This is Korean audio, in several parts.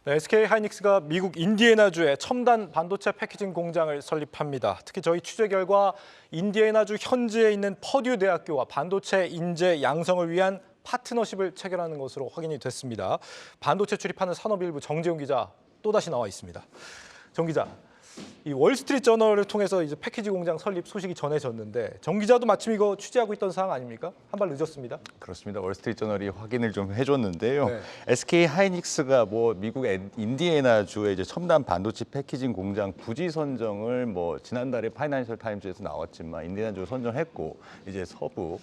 네, SK 하이닉스가 미국 인디애나주에 첨단 반도체 패키징 공장을 설립합니다. 특히 저희 취재 결과 인디애나주 현지에 있는 퍼듀 대학교와 반도체 인재 양성을 위한 파트너십을 체결하는 것으로 확인이 됐습니다. 반도체 출입하는 산업일보 정재훈 기자 또다시 나와 있습니다. 정 기자, 이 월스트리트저널을 통해서 이제 패키지 공장 설립 소식이 전해졌는데 정 기자도 마침 이거 취재하고 있던 사항 아닙니까? 한 발 늦었습니다. 그렇습니다. 월스트리트저널이 확인을 좀 해줬는데요. 네. SK 하이닉스가 미국 인디애나주의 이제 첨단 반도체 패키징 공장 부지 선정을 지난달에 파이낸셜 타임즈에서 나왔지만 인디애나주 선정했고 이제 서부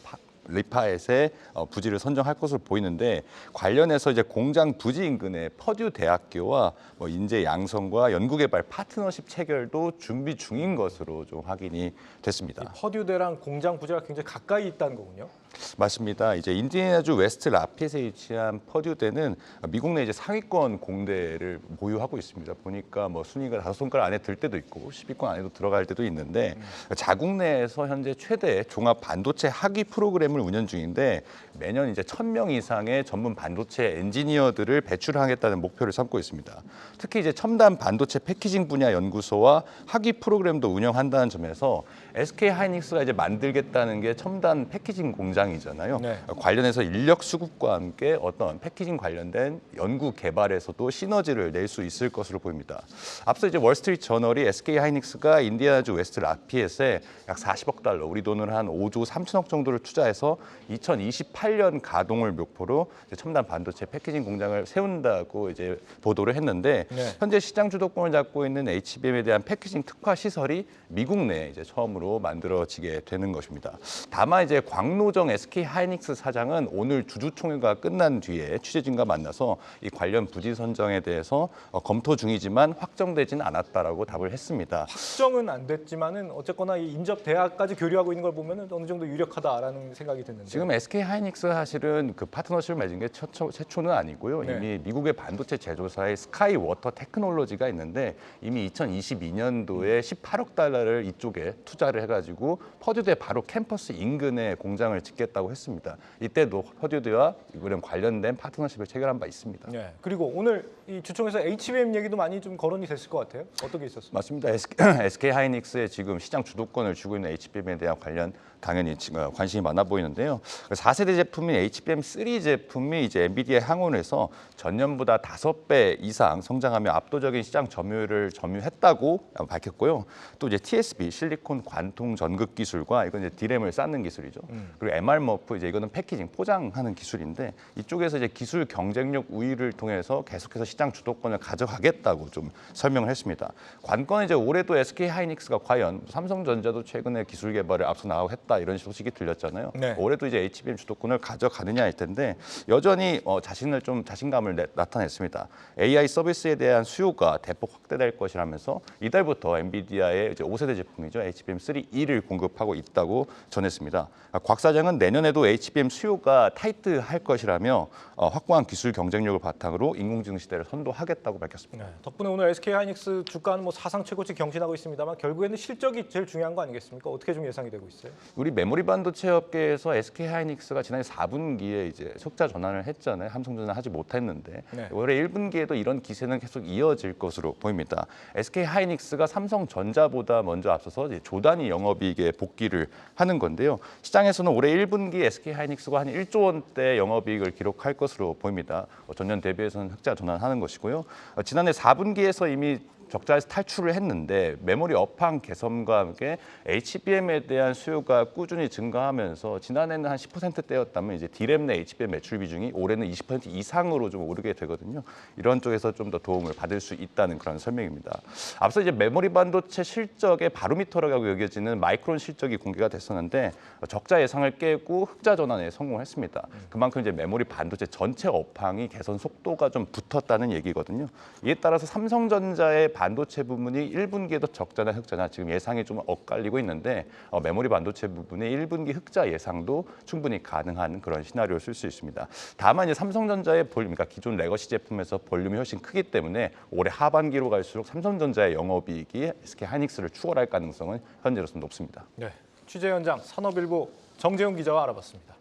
리파엣의 부지를 선정할 것으로 보이는데 관련해서 이제 공장 부지 인근에 퍼듀 대학교와 인재 양성과 연구개발 파트너십 체결도 준비 중인 것으로 좀 확인이 됐습니다. 퍼듀대랑 공장 부지가 굉장히 가까이 있다는 거군요. 맞습니다. 이제 인디애나주 웨스트 라피에트에 위치한 퍼듀대는 미국 내 이제 상위권 공대를 보유하고 있습니다. 보니까 순위가 5손가락 안에 들 때도 있고 10위권 안에도 들어갈 때도 있는데 자국 내에서 현재 최대 종합 반도체 학위 프로그램을 운영 중인데 매년 이제 1,000명 이상의 전문 반도체 엔지니어들을 배출하겠다는 목표를 삼고 있습니다. 특히 이제 첨단 반도체 패키징 분야 연구소와 학위 프로그램도 운영한다는 점에서 SK 하이닉스가 이제 만들겠다는 게 첨단 패키징 공장이잖아요. 네. 관련해서 인력 수급과 함께 어떤 패키징 관련된 연구 개발에서도 시너지를 낼 수 있을 것으로 보입니다. 앞서 이제 월스트리트 저널이 SK 하이닉스가 인디애나주 웨스트 라피엣에 약 40억 달러, 우리 돈으로 한 5조 3천억 정도를 투자해서 2028년 가동을 목표로 첨단 반도체 패키징 공장을 세운다고 이제 보도를 했는데 네. 현재 시장 주도권을 잡고 있는 HBM에 대한 패키징 특화 시설이 미국 내에 이제 처음으로 만들어지게 되는 것입니다. 다만 이제 광노정 SK 하이닉스 사장은 오늘 주주총회가 끝난 뒤에 취재진과 만나서 이 관련 부지 선정에 대해서 검토 중이지만 확정되지는 않았다라고 답을 했습니다. 확정은 안 됐지만은 어쨌거나 이 인접 대학까지 교류하고 있는 걸 보면은 어느 정도 유력하다라는 생각이 드는데. 지금 SK 하이닉스가 사실은 그 파트너십을 맺은 게 최초는 아니고요. 네. 이미 미국의 반도체 제조사의 스카이 워터 테크놀로지가 있는데 이미 2022년도에 18억 달러를 이쪽에 투자를 해가지고 퍼듀대 바로 캠퍼스 인근에 공장을 짓겠다고 했습니다. 이때도 퍼듀대와 이런 관련된 파트너십을 체결한 바 있습니다. 네. 그리고 오늘 이 주총에서 HBM 얘기도 많이 좀 거론이 됐을 것 같아요. 어떤 게 있었어요? 맞습니다. SK 하이닉스의 지금 시장 주도권을 쥐고 있는 HBM에 대한 관련 당연히 관심이 많아 보이는데요. 4세대 제품인 HBM3 제품이 이제 엔비디아 향원에서 전년보다 5배 이상 성장하며 압도적인 시장 점유율을 점유했다고 밝혔고요. 또 이제 TSB 실리콘 관통 전극 기술과 이건 이제 디램을 쌓는 기술이죠. 그리고 MR머프 이제 이거는 패키징 포장하는 기술인데 이쪽에서 이제 기술 경쟁력 우위를 통해서 계속해서 시장 주도권을 가져가겠다고 좀 설명을 했습니다. 관건은 이제 올해도 SK 하이닉스가 과연 삼성전자도 최근에 기술 개발을 앞서 나가고 했다 이런 소식이 들렸잖아요. 네. 올해도 이제 HBM 주도권을 가져가느냐일 텐데 여전히 자신감을 나타냈습니다. AI 서비스에 대한 수요가 대폭 확대될 것이라면서 이달부터 엔비디아의 이제 5세대 제품이죠. HBM3E를 공급하고 있다고 전했습니다. 곽 사장은 내년에도 HBM 수요가 타이트할 것이라며 확고한 기술 경쟁력을 바탕으로 인공지능 시대를 선도하겠다고 밝혔습니다. 네. 덕분에 오늘 SK 하이닉스 주가는 사상 최고치 경신하고 있습니다만 결국에는 실적이 제일 중요한 거 아니겠습니까? 어떻게 좀 예상이 되고 있어요? 우리 메모리 반도체 업계에서 SK 하이닉스가 지난해 4분기에 이제 흑자 전환을 했잖아요. 삼성전자 하지 못했는데 네. 올해 1분기에도 이런 기세는 계속 이어질 것으로 보입니다. SK 하이닉스가 삼성전자보다 먼저 앞서서 이제 조단위 영업이익에 복귀를 하는 건데요. 시장에서는 올해 1분기 SK 하이닉스가 한 1조 원대 영업이익을 기록할 것으로 보입니다. 전년 대비해서는 흑자 전환하는 것이고요. 지난해 4분기에서 이미 적자에서 탈출을 했는데 메모리 업황 개선과 함께 HBM에 대한 수요가 꾸준히 증가하면서 지난해는 한 10%대였다면 이제 디램 내 HBM 매출 비중이 올해는 20% 이상으로 좀 오르게 되거든요. 이런 쪽에서 좀 더 도움을 받을 수 있다는 그런 설명입니다. 앞서 이제 메모리 반도체 실적의 바로미터라고 여겨지는 마이크론 실적이 공개가 됐었는데 적자 예상을 깨고 흑자 전환에 성공했습니다. 그만큼 이제 메모리 반도체 전체 업황이 개선 속도가 좀 붙었다는 얘기거든요. 이에 따라서 삼성전자의 반도체 부분이 1분기에도 적자나 흑자나 지금 예상이 좀 엇갈리고 있는데 메모리 반도체 부분의 1분기 흑자 예상도 충분히 가능한 그런 시나리오를 쓸 수 있습니다. 다만 이제 삼성전자의 볼륨, 그러니까 기존 레거시 제품에서 볼륨이 훨씬 크기 때문에 올해 하반기로 갈수록 삼성전자의 영업이익이 SK 하이닉스를 추월할 가능성은 현재로서는 높습니다. 네. 취재 현장 산업일보 정재훈 기자와 알아봤습니다.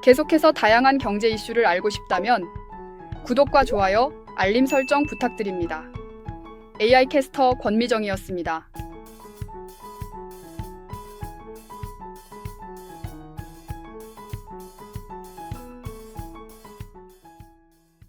계속해서 다양한 경제 이슈를 알고 싶다면 구독과 좋아요, 알림 설정 부탁드립니다. AI 캐스터 권미정이었습니다.